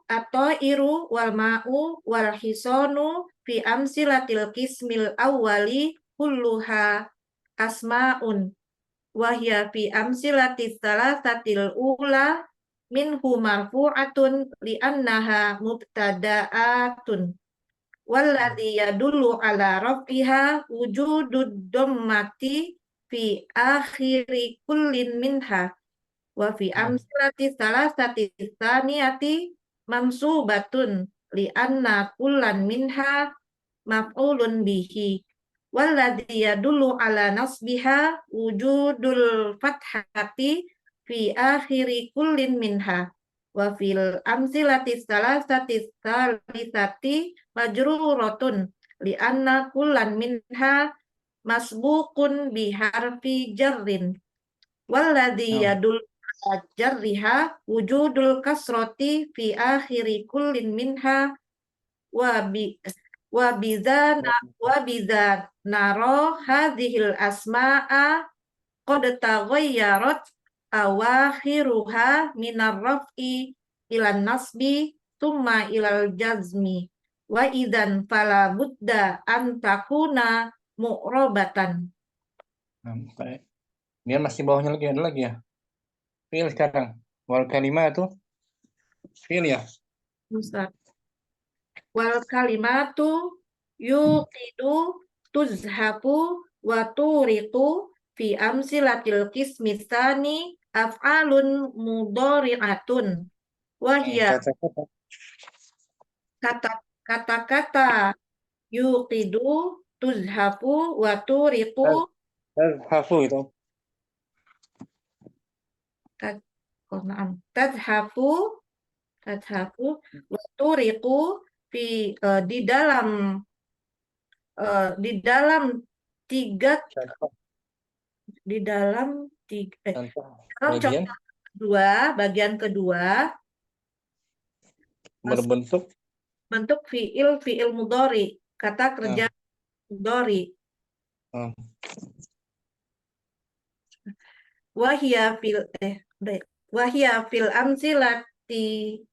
atau iru wal ma'u wal hisonu fi amsilatil qismil awwali kulluha asma'un wa hiya fi amsilatis salasatil ula minhu marfu'atun li'annaha mubtada'atun walladhi yadullu ala raf'iha wujudud dhammati fi akhiri kullin minha wa fi amsilati salasati tsaniyati mansubatun li'anna kullan minha maf'ulun bihi walladhi yadullu ala nasbiha wujudul fathati fi akhiri kullin minha Wa fil amsilati salisati majruratun li'anna kullan minha masbuqun biharfi jarrin. Walladhi yadul jarriha wujudul kasroti fi akhiri kullin minha wa biza naro hadhil asma'a qad taghayyarat awakhiruha minar raf'i ilan nasbi thumma ilal jazmi wa idzan fala budda an takuna mu'rabatan. Baik. Dia masih bawahnya lagi, ada lagi ya. Fi'il sekarang. Wal kalimatu fi'il ya. Ustaz. Wal kalimatu yuqidu tuzhabu wa turiqu fi amsilatil qismisani af'alun mudhari'atun wa hiya kata-kata yuqidu tuzhabu wa turiqu Tazhafu itu. tadhafu wa turiqu di dalam tiga Contoh. contoh bagian kedua Berbentuk bentuk fiil mudhari, kata kerja mudhari. Wahia fil amsilati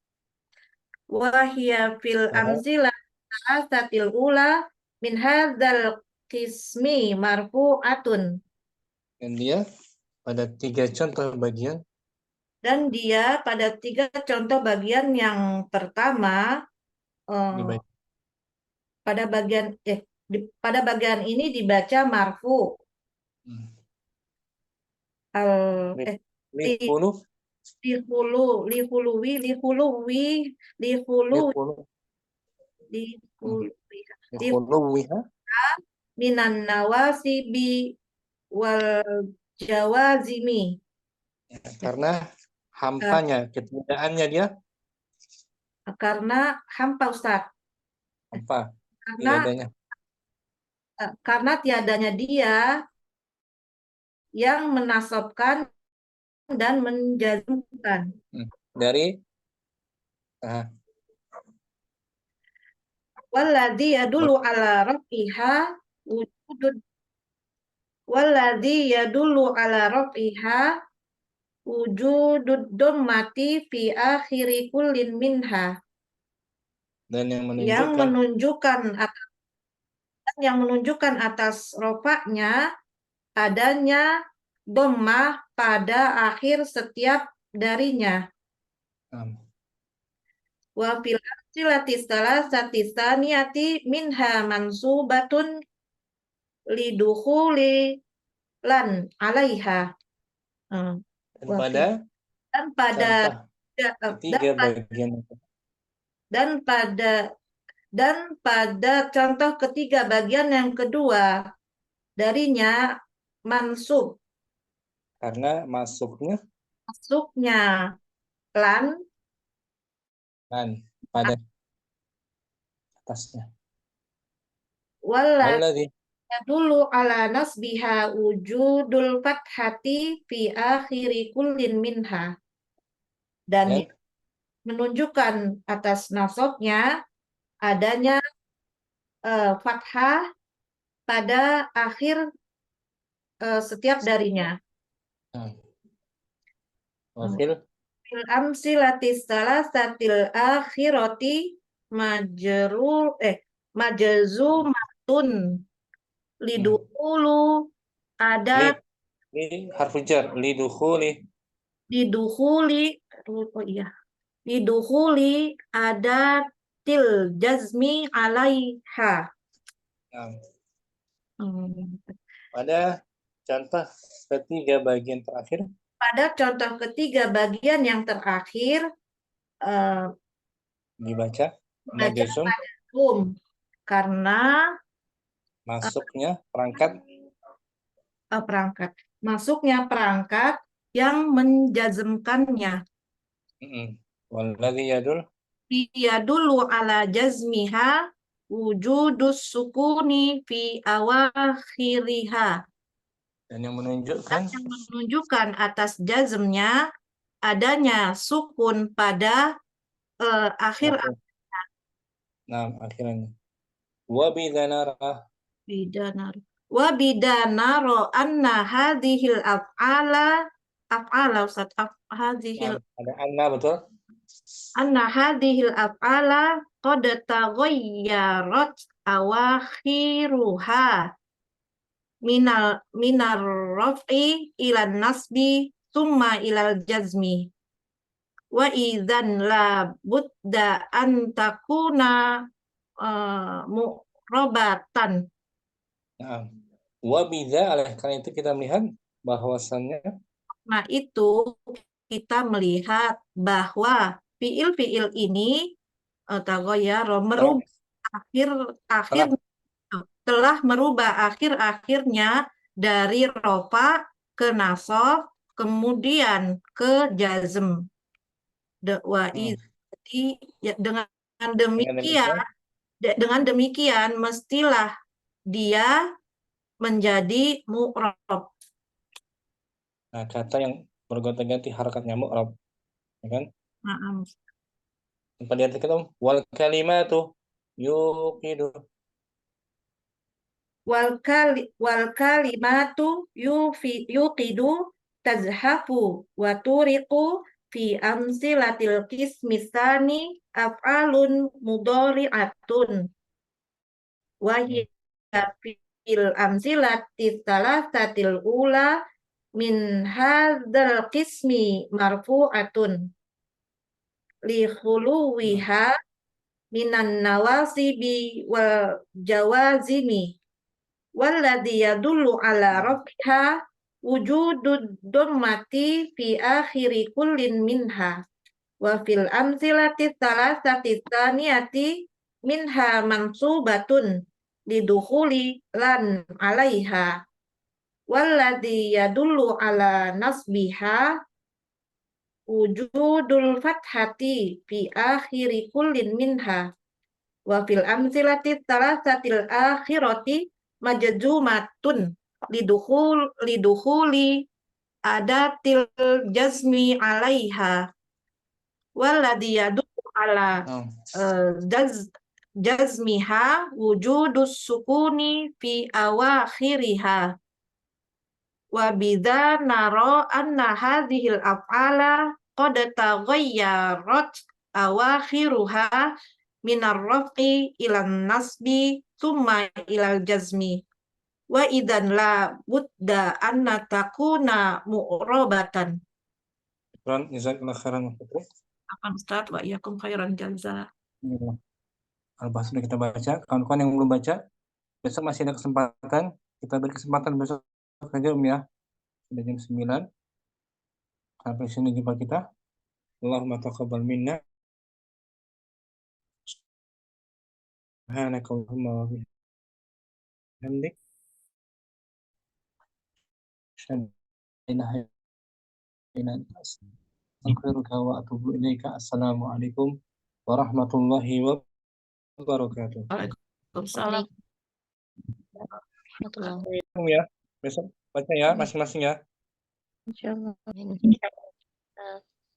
asatil ula min hadzal qismi marfu'atun. Dan dia pada tiga contoh bagian yang pertama pada bagian ini dibaca marfu. Minan nawasibi wal jawazimi. Karena hampanya, ketiadaannya dia. Karena hampa, Ustaz. Hampa. Karena tiadanya dia yang menasabkan dan menjazmkan. Dari Walladhi yadullu ala raf'iha wujudud dhammati fi akhiri kullin minha. Dan yang menunjukkan atas rofaknya adanya dhammah pada akhir setiap darinya. Wa fil amsilati salasati tsaniyati minha mansubatun lidukhuli lan 'alaiha. Dan pada contoh ketiga bagian yang kedua darinya mansub. Karena masuknya lan pada atasnya. Walladhi yadullu ala nasbiha wujudul fathati fi akhiri kullin minha. Dan menunjukkan atas nasabnya adanya fathah pada akhir setiap darinya. Fil amsilati salasatil akhirati majzumatun lidukhulu ada harfu jar lidukhuli ada til jazmi 'alaiha. Pada contoh ketiga bagian terakhir. Pada contoh ketiga bagian yang terakhir dibaca karena masuknya perangkat yang menjazmkannya. Walladhi yadul. Yadullu ala jazmiha wujudus sukuni fi awakhiriha. Dan yang menunjukkan Yang menunjukkan atas jazmnya adanya sukun pada akhir nah akhirnya. Wa bidanara. Wa bidanaro anna hadhil af'ala Ustaz hadhil Ada anna betul? anna hadhil af'ala qad taghayyarat awakhiruha minar raf'i ilan nasbi summa ilal jazmi wa idzan la budda an takuna mu'rabatan. Nah, wa bidza, oleh karena itu kita melihat bahwasannya Nah, itu kita melihat bahwa fiil-fiil ini merubah akhir telah merubah akhir-akhirnya dari rofa ke nasab kemudian ke jazm. Jadi ya, dengan demikian mestilah dia menjadi mu'rab. nah, kata yang bergonta-ganti harakatnya mu'rab, ya kan? Tempat diartikan wal kalimatu yuqidu. Wal kalimatu yuqidu tazhafu wa turiqu fi amsilatil qismisani af'alun mudhari'atun wa hiya fil amsilati thalathatil ula min hadzal qismi marfu'atun li khuluwiha minan nawasibi wal jawazimi walladhi yadullu ala rafiha wujudud dhammati fi akhiri kullin minha wa fil amsilati thalathati tsaniyati minha mansubatun lidukhuli lan alaiha walladhi yadullu ala nasbiha wujudul fathati fi akhiri kullin minha wa fil amsilati thalathatil akhirati majzumatun lidukhuli adatil jazmi alaiha walladhi yadullu ala jazmiha wujudus sukuni fi awakhiriha wa bidza nara anna hadhil af'ala qad taghayyarat awakhiruha minar raf'i ilan nasbi summa ilal jazmi wa idan la budda anna takuna mu'rabatan. Jazakallahu khairan. Akan Ustaz wa iyyakum khairan jaza. Al-Bahas sudah kita baca. Kawan-kawan yang belum baca, besok masih ada kesempatan. Kita beri kesempatan besok saja ya. Sudah jam 9. Sampai sini jumpa kita. Allahumma taqabbal minna. Subhanakallahumma wa bihamdik. Asyhadu an la ilaha illa anta astaghfiruka wa atubu ilaika. Assalamualaikum warahmatullahi wabarakatuh. Waalaikumsalam. Ya, besok baca ya masing-masing ya. Insyaallah.